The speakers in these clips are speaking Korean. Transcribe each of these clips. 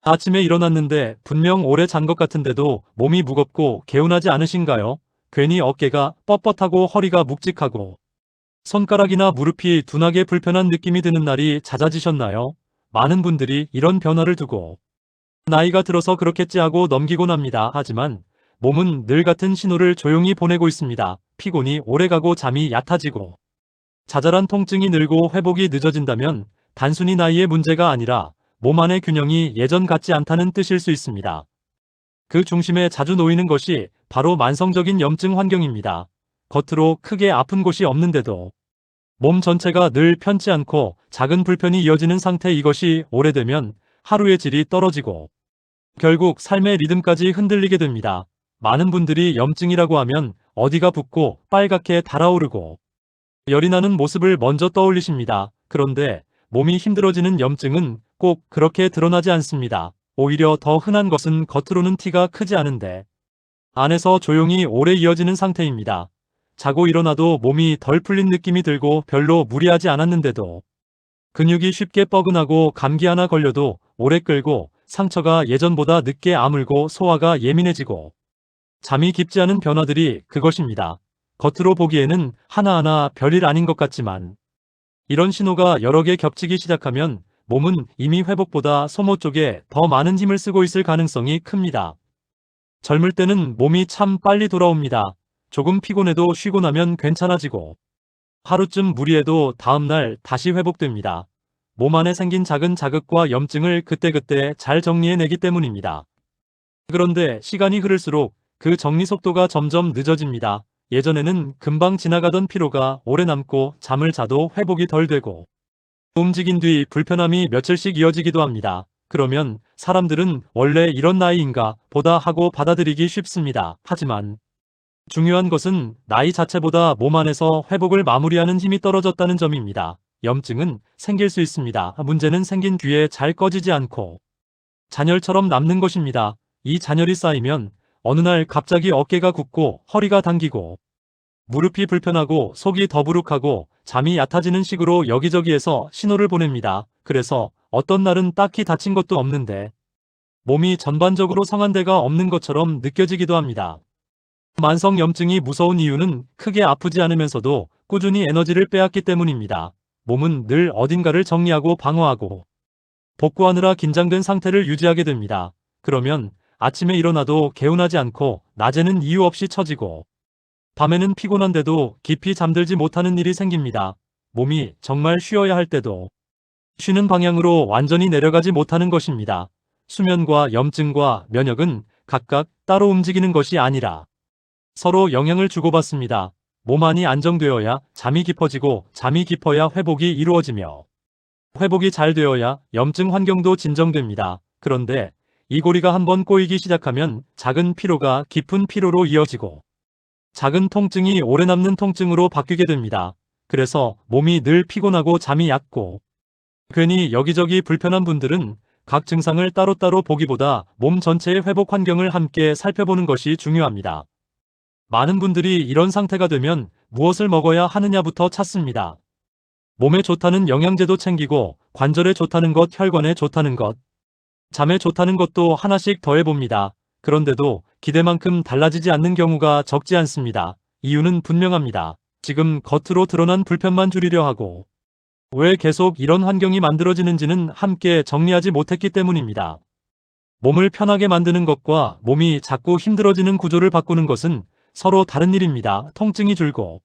아침에 일어났는데 분명 오래 잔 것 같은데도 몸이 무겁고 개운하지 않으신가요? 괜히 어깨가 뻣뻣하고 허리가 묵직하고 손가락이나 무릎이 둔하게 불편한 느낌이 드는 날이 잦아지셨나요? 많은 분들이 이런 변화를 두고 나이가 들어서 그렇겠지 하고 넘기곤 합니다. 하지만 몸은 늘 같은 신호를 조용히 보내고 있습니다. 피곤이 오래가고 잠이 얕아지고 자잘한 통증이 늘고 회복이 늦어진다면 단순히 나이의 문제가 아니라 몸 안의 균형이 예전 같지 않다는 뜻일 수 있습니다. 그 중심에 자주 놓이는 것이 바로 만성적인 염증 환경입니다. 겉으로 크게 아픈 곳이 없는데도 몸 전체가 늘 편치 않고 작은 불편이 이어지는 상태, 이것이 오래되면 하루의 질이 떨어지고 결국 삶의 리듬까지 흔들리게 됩니다. 많은 분들이 염증이라고 하면 어디가 붓고 빨갛게 달아오르고 열이 나는 모습을 먼저 떠올리십니다. 그런데 몸이 힘들어지는 염증은 꼭 그렇게 드러나지 않습니다. 오히려 더 흔한 것은 겉으로는 티가 크지 않은데 안에서 조용히 오래 이어지는 상태입니다. 자고 일어나도 몸이 덜 풀린 느낌이 들고 별로 무리하지 않았는데도 근육이 쉽게 뻐근하고 감기 하나 걸려도 오래 끌고 상처가 예전보다 늦게 아물고 소화가 예민해지고 잠이 깊지 않은 변화들이 그것입니다. 겉으로 보기에는 하나하나 별일 아닌 것 같지만 이런 신호가 여러 개 겹치기 시작하면 몸은 이미 회복보다 소모 쪽에 더 많은 힘을 쓰고 있을 가능성이 큽니다. 젊을 때는 몸이 참 빨리 돌아옵니다. 조금 피곤해도 쉬고 나면 괜찮아지고 하루쯤 무리해도 다음날 다시 회복됩니다. 몸 안에 생긴 작은 자극과 염증을 그때그때 잘 정리해내기 때문입니다. 그런데 시간이 흐를수록 그 정리 속도가 점점 늦어집니다. 예전에는 금방 지나가던 피로가 오래 남고 잠을 자도 회복이 덜 되고 움직인 뒤 불편함이 며칠씩 이어지기도 합니다. 그러면 사람들은 원래 이런 나이인가 보다 하고 받아들이기 쉽습니다. 하지만 중요한 것은 나이 자체보다 몸 안에서 회복을 마무리하는 힘이 떨어졌다는 점입니다. 염증은 생길 수 있습니다. 문제는 생긴 뒤에 잘 꺼지지 않고 잔열처럼 남는 것입니다. 이 잔열이 쌓이면 어느 날 갑자기 어깨가 굽고 허리가 당기고 무릎이 불편하고 속이 더부룩하고 잠이 얕아지는 식으로 여기저기에서 신호를 보냅니다. 그래서 어떤 날은 딱히 다친 것도 없는데 몸이 전반적으로 성한 데가 없는 것처럼 느껴지기도 합니다. 만성 염증이 무서운 이유는 크게 아프지 않으면서도 꾸준히 에너지를 빼앗기 때문입니다. 몸은 늘 어딘가를 정리하고 방어하고 복구하느라 긴장된 상태를 유지하게 됩니다. 그러면 아침에 일어나도 개운하지 않고 낮에는 이유 없이 처지고 밤에는 피곤한데도 깊이 잠들지 못하는 일이 생깁니다. 몸이 정말 쉬어야 할 때도 쉬는 방향으로 완전히 내려가지 못하는 것입니다. 수면과 염증과 면역은 각각 따로 움직이는 것이 아니라 서로 영향을 주고받습니다. 몸 안이 안정되어야 잠이 깊어지고 잠이 깊어야 회복이 이루어지며 회복이 잘 되어야 염증 환경도 진정됩니다. 그런데 이 고리가 한번 꼬이기 시작하면 작은 피로가 깊은 피로로 이어지고 작은 통증이 오래 남는 통증으로 바뀌게 됩니다. 그래서 몸이 늘 피곤하고 잠이 얕고 괜히 여기저기 불편한 분들은 각 증상을 따로따로 보기보다 몸 전체의 회복 환경을 함께 살펴보는 것이 중요합니다. 많은 분들이 이런 상태가 되면 무엇을 먹어야 하느냐부터 찾습니다. 몸에 좋다는 영양제도 챙기고 관절에 좋다는 것, 혈관에 좋다는 것, 잠에 좋다는 것도 하나씩 더해봅니다. 그런데도 기대만큼 달라지지 않는 경우가 적지 않습니다. 이유는 분명합니다. 지금 겉으로 드러난 불편만 줄이려 하고 왜 계속 이런 환경이 만들어지는지는 함께 정리하지 못했기 때문입니다. 몸을 편하게 만드는 것과 몸이 자꾸 힘들어지는 구조를 바꾸는 것은 서로 다른 일입니다. 통증이 줄고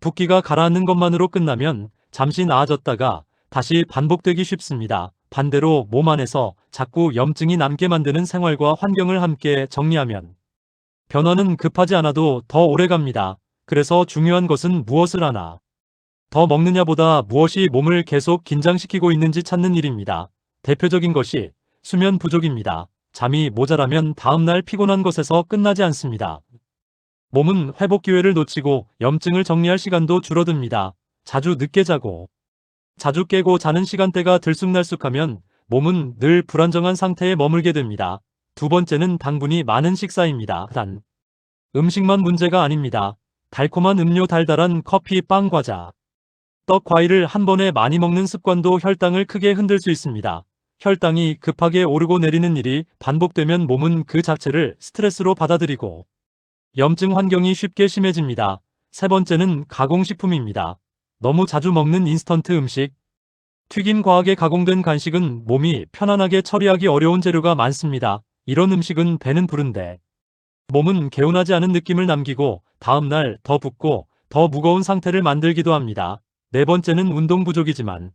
붓기가 가라앉는 것만으로 끝나면 잠시 나아졌다가 다시 반복되기 쉽습니다. 반대로 몸 안에서 자꾸 염증이 남게 만드는 생활과 환경을 함께 정리하면 변화는 급하지 않아도 더 오래갑니다. 그래서 중요한 것은 무엇을 하나 더 먹느냐보다 무엇이 몸을 계속 긴장시키고 있는지 찾는 일입니다. 대표적인 것이 수면 부족입니다. 잠이 모자라면 다음날 피곤한 것에서 끝나지 않습니다. 몸은 회복 기회를 놓치고 염증을 정리할 시간도 줄어듭니다. 자주 늦게 자고 자주 깨고 자는 시간대가 들쑥날쑥하면 몸은 늘 불안정한 상태에 머물게 됩니다. 두 번째는 당분이 많은 식사입니다. 단, 음식만 문제가 아닙니다. 달콤한 음료, 달달한 커피, 빵, 과자, 떡, 과일을 한 번에 많이 먹는 습관도 혈당을 크게 흔들 수 있습니다. 혈당이 급하게 오르고 내리는 일이 반복되면 몸은 그 자체를 스트레스로 받아들이고 염증 환경이 쉽게 심해집니다. 세 번째는 가공식품입니다. 너무 자주 먹는 인스턴트 음식, 튀긴 과하게 가공된 간식은 몸이 편안하게 처리하기 어려운 재료가 많습니다. 이런 음식은 배는 부른데 몸은 개운하지 않은 느낌을 남기고 다음날 더 붓고 더 무거운 상태를 만들기도 합니다. 네 번째는 운동 부족이지만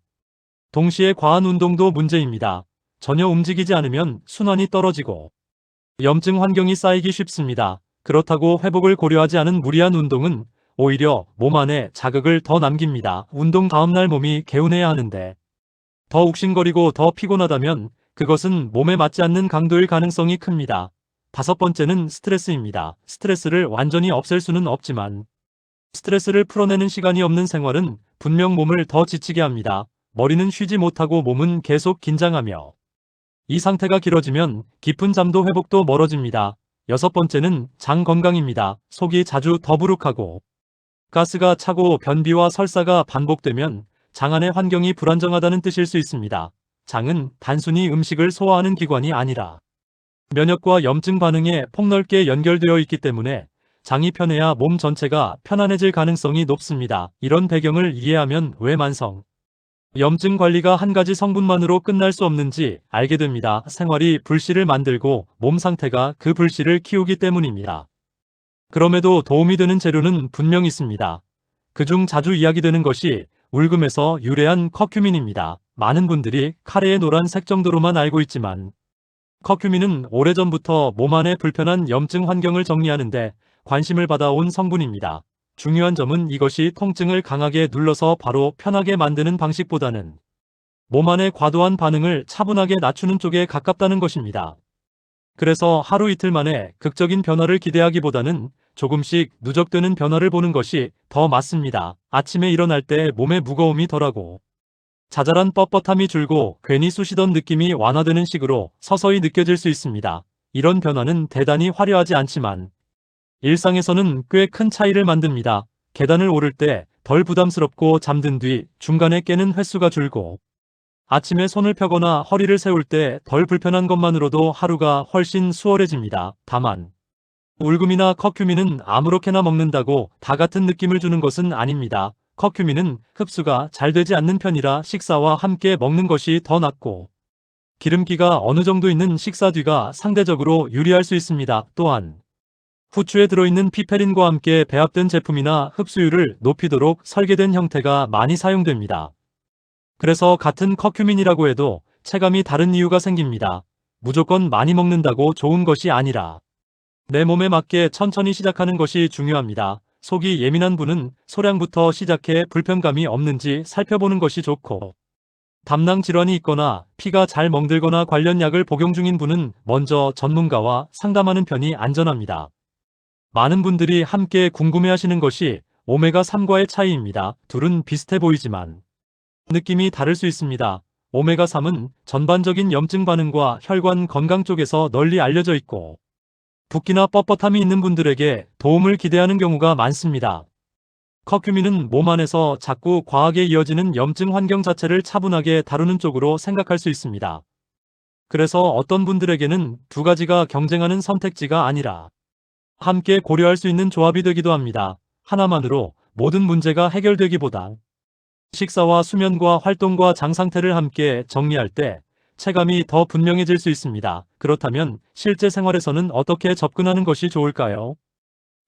동시에 과한 운동도 문제입니다. 전혀 움직이지 않으면 순환이 떨어지고 염증 환경이 쌓이기 쉽습니다. 그렇다고 회복을 고려하지 않은 무리한 운동은 오히려 몸 안에 자극을 더 남깁니다. 운동 다음날 몸이 개운해야 하는데 더 욱신거리고 더 피곤하다면 그것은 몸에 맞지 않는 강도일 가능성이 큽니다. 다섯 번째는 스트레스입니다. 스트레스를 완전히 없앨 수는 없지만 스트레스를 풀어내는 시간이 없는 생활은 분명 몸을 더 지치게 합니다. 머리는 쉬지 못하고 몸은 계속 긴장하며 이 상태가 길어지면 깊은 잠도 회복도 멀어집니다. 여섯 번째는 장 건강입니다. 속이 자주 더부룩하고 가스가 차고 변비와 설사가 반복되면 장 안의 환경이 불안정하다는 뜻일 수 있습니다. 장은 단순히 음식을 소화하는 기관이 아니라 면역과 염증 반응에 폭넓게 연결되어 있기 때문에 장이 편해야 몸 전체가 편안해질 가능성이 높습니다. 이런 배경을 이해하면 왜 만성 염증 관리가 한 가지 성분만으로 끝날 수 없는지 알게 됩니다. 생활이 불씨를 만들고 몸 상태가 그 불씨를 키우기 때문입니다. 그럼에도 도움이 되는 재료는 분명 있습니다. 그중 자주 이야기되는 것이 울금에서 유래한 커큐민입니다. 많은 분들이 카레의 노란색 정도로만 알고 있지만 커큐민은 오래전부터 몸 안의 불편한 염증 환경을 정리하는데 관심을 받아온 성분입니다. 중요한 점은 이것이 통증을 강하게 눌러서 바로 편하게 만드는 방식보다는 몸 안의 과도한 반응을 차분하게 낮추는 쪽에 가깝다는 것입니다. 그래서 하루 이틀 만에 극적인 변화를 기대하기보다는 조금씩 누적되는 변화를 보는 것이 더 맞습니다. 아침에 일어날 때 몸의 무거움이 덜하고 자잘한 뻣뻣함이 줄고 괜히 쑤시던 느낌이 완화되는 식으로 서서히 느껴질 수 있습니다. 이런 변화는 대단히 화려하지 않지만 일상에서는 꽤 큰 차이를 만듭니다. 계단을 오를 때 덜 부담스럽고 잠든 뒤 중간에 깨는 횟수가 줄고 아침에 손을 펴거나 허리를 세울 때 덜 불편한 것만으로도 하루가 훨씬 수월해집니다. 다만 울금이나 커큐민은 아무렇게나 먹는다고 다 같은 느낌을 주는 것은 아닙니다. 커큐민은 흡수가 잘 되지 않는 편이라 식사와 함께 먹는 것이 더 낫고 기름기가 어느 정도 있는 식사 뒤가 상대적으로 유리할 수 있습니다. 또한 후추에 들어있는 피페린과 함께 배합된 제품이나 흡수율을 높이도록 설계된 형태가 많이 사용됩니다. 그래서 같은 커큐민이라고 해도 체감이 다른 이유가 생깁니다. 무조건 많이 먹는다고 좋은 것이 아니라 내 몸에 맞게 천천히 시작하는 것이 중요합니다. 속이 예민한 분은 소량부터 시작해 불편감이 없는지 살펴보는 것이 좋고 담낭 질환이 있거나 피가 잘 멍들거나 관련 약을 복용 중인 분은 먼저 전문가와 상담하는 편이 안전합니다. 많은 분들이 함께 궁금해하시는 것이 오메가3과의 차이입니다. 둘은 비슷해 보이지만 느낌이 다를 수 있습니다. 오메가3은 전반적인 염증 반응과 혈관 건강 쪽에서 널리 알려져 있고 붓기나 뻣뻣함이 있는 분들에게 도움을 기대하는 경우가 많습니다. 커큐민은 몸 안에서 자꾸 과하게 이어지는 염증 환경 자체를 차분하게 다루는 쪽으로 생각할 수 있습니다. 그래서 어떤 분들에게는 두 가지가 경쟁하는 선택지가 아니라 함께 고려할 수 있는 조합이 되기도 합니다. 하나만으로 모든 문제가 해결되기보다 식사와 수면과 활동과 장 상태를 함께 정리할 때 체감이 더 분명해질 수 있습니다. 그렇다면 실제 생활에서는 어떻게 접근하는 것이 좋을까요?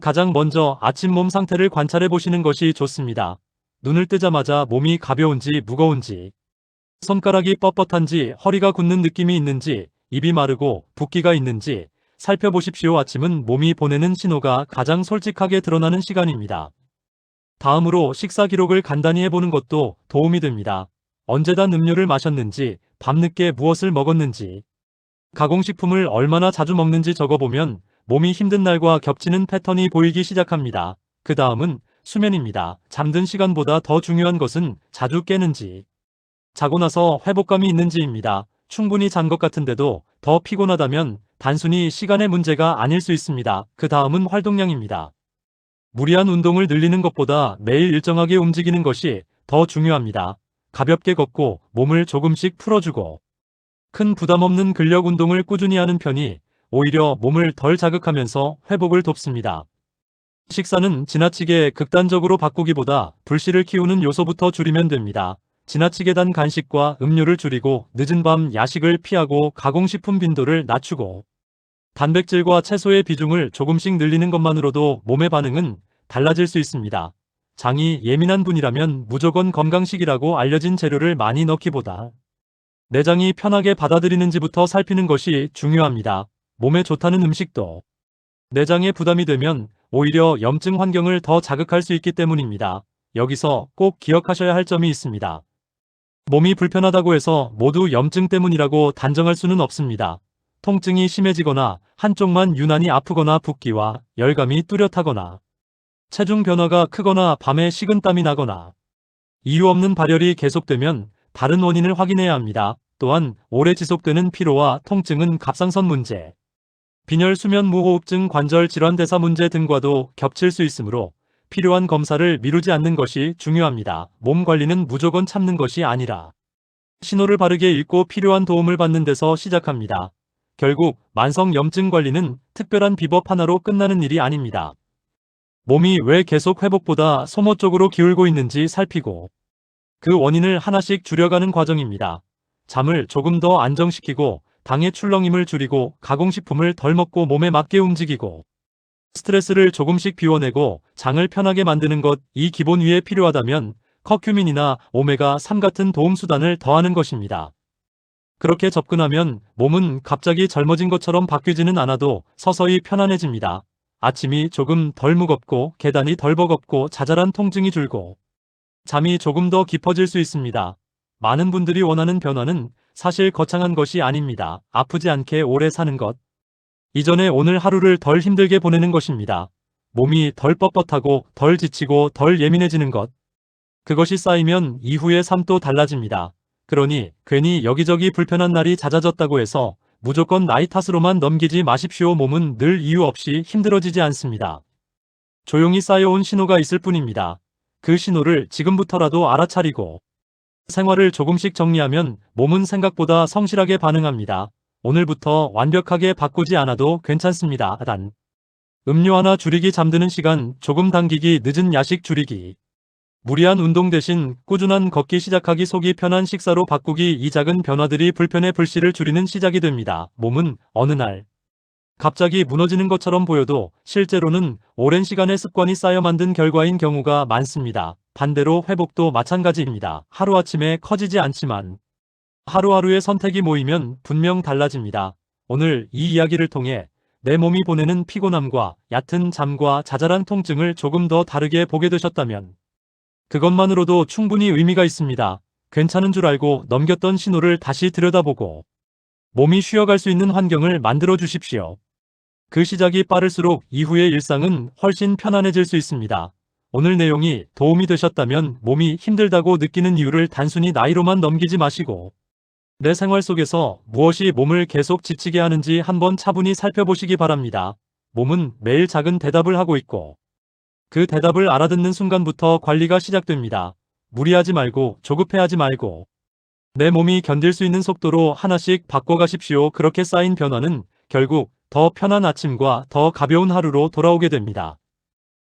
가장 먼저 아침 몸 상태를 관찰해 보시는 것이 좋습니다. 눈을 뜨자마자 몸이 가벼운지 무거운지, 손가락이 뻣뻣한지 허리가 굳는 느낌이 있는지, 입이 마르고 붓기가 있는지 살펴보십시오. 아침은 몸이 보내는 신호가 가장 솔직하게 드러나는 시간입니다. 다음으로 식사 기록을 간단히 해보는 것도 도움이 됩니다. 언제 단 음료를 마셨는지, 밤늦게 무엇을 먹었는지, 가공식품을 얼마나 자주 먹는지 적어보면 몸이 힘든 날과 겹치는 패턴이 보이기 시작합니다. 그 다음은 수면입니다. 잠든 시간보다 더 중요한 것은 자주 깨는지, 자고 나서 회복감이 있는지입니다. 충분히 잔 것 같은데도 더 피곤하다면 단순히 시간의 문제가 아닐 수 있습니다. 그 다음은 활동량입니다. 무리한 운동을 늘리는 것보다 매일 일정하게 움직이는 것이 더 중요합니다. 가볍게 걷고 몸을 조금씩 풀어주고 큰 부담 없는 근력 운동을 꾸준히 하는 편이 오히려 몸을 덜 자극하면서 회복을 돕습니다. 식사는 지나치게 극단적으로 바꾸기보다 불씨를 키우는 요소부터 줄이면 됩니다. 지나치게 단 간식과 음료를 줄이고 늦은 밤 야식을 피하고 가공식품 빈도를 낮추고 단백질과 채소의 비중을 조금씩 늘리는 것만으로도 몸의 반응은 달라질 수 있습니다. 장이 예민한 분이라면 무조건 건강식이라고 알려진 재료를 많이 넣기보다 내장이 편하게 받아들이는지부터 살피는 것이 중요합니다. 몸에 좋다는 음식도 내장에 부담이 되면 오히려 염증 환경을 더 자극할 수 있기 때문입니다. 여기서 꼭 기억하셔야 할 점이 있습니다. 몸이 불편하다고 해서 모두 염증 때문이라고 단정할 수는 없습니다. 통증이 심해지거나 한쪽만 유난히 아프거나 붓기와 열감이 뚜렷하거나 체중 변화가 크거나 밤에 식은땀이 나거나 이유 없는 발열이 계속되면 다른 원인을 확인해야 합니다. 또한 오래 지속되는 피로와 통증은 갑상선 문제, 빈혈 수면 무호흡증 관절 질환 대사 문제 등과도 겹칠 수 있으므로 필요한 검사를 미루지 않는 것이 중요합니다. 몸 관리는 무조건 참는 것이 아니라 신호를 바르게 읽고 필요한 도움을 받는 데서 시작합니다. 결국 만성 염증 관리는 특별한 비법 하나로 끝나는 일이 아닙니다. 몸이 왜 계속 회복보다 소모 쪽으로 기울고 있는지 살피고 그 원인을 하나씩 줄여가는 과정입니다. 잠을 조금 더 안정시키고 당의 출렁임을 줄이고 가공식품을 덜 먹고 몸에 맞게 움직이고 스트레스를 조금씩 비워내고 장을 편하게 만드는 것, 이 기본 위에 필요하다면 커큐민이나 오메가3 같은 도움수단을 더하는 것입니다. 그렇게 접근하면 몸은 갑자기 젊어진 것처럼 바뀌지는 않아도 서서히 편안해집니다. 아침이 조금 덜 무겁고 계단이 덜 버겁고 자잘한 통증이 줄고 잠이 조금 더 깊어질 수 있습니다. 많은 분들이 원하는 변화는 사실 거창한 것이 아닙니다. 아프지 않게 오래 사는 것. 이전에 오늘 하루를 덜 힘들게 보내는 것입니다. 몸이 덜 뻣뻣하고 덜 지치고 덜 예민해지는 것. 그것이 쌓이면 이후의 삶도 달라집니다. 그러니 괜히 여기저기 불편한 날이 잦아졌다고 해서 무조건 나이 탓으로만 넘기지 마십시오. 몸은 늘 이유 없이 힘들어지지 않습니다. 조용히 쌓여온 신호가 있을 뿐입니다. 그 신호를 지금부터라도 알아차리고 생활을 조금씩 정리하면 몸은 생각보다 성실하게 반응합니다. 오늘부터 완벽하게 바꾸지 않아도 괜찮습니다. 단, 음료 하나 줄이기, 잠드는 시간 조금 당기기, 늦은 야식 줄이기, 무리한 운동 대신 꾸준한 걷기 시작하기, 속이 편한 식사로 바꾸기, 이 작은 변화들이 불편의 불씨를 줄이는 시작이 됩니다. 몸은 어느 날 갑자기 무너지는 것처럼 보여도 실제로는 오랜 시간의 습관이 쌓여 만든 결과인 경우가 많습니다. 반대로 회복도 마찬가지입니다. 하루아침에 커지지 않지만 하루하루의 선택이 모이면 분명 달라집니다. 오늘 이 이야기를 통해 내 몸이 보내는 피곤함과 얕은 잠과 자잘한 통증을 조금 더 다르게 보게 되셨다면 그것만으로도 충분히 의미가 있습니다. 괜찮은 줄 알고 넘겼던 신호를 다시 들여다보고 몸이 쉬어갈 수 있는 환경을 만들어 주십시오. 그 시작이 빠를수록 이후의 일상은 훨씬 편안해질 수 있습니다. 오늘 내용이 도움이 되셨다면 몸이 힘들다고 느끼는 이유를 단순히 나이로만 넘기지 마시고 내 생활 속에서 무엇이 몸을 계속 지치게 하는지 한번 차분히 살펴보시기 바랍니다. 몸은 매일 작은 대답을 하고 있고 그 대답을 알아듣는 순간부터 관리가 시작됩니다. 무리하지 말고 조급해하지 말고 내 몸이 견딜 수 있는 속도로 하나씩 바꿔가십시오. 그렇게 쌓인 변화는 결국 더 편한 아침과 더 가벼운 하루로 돌아오게 됩니다.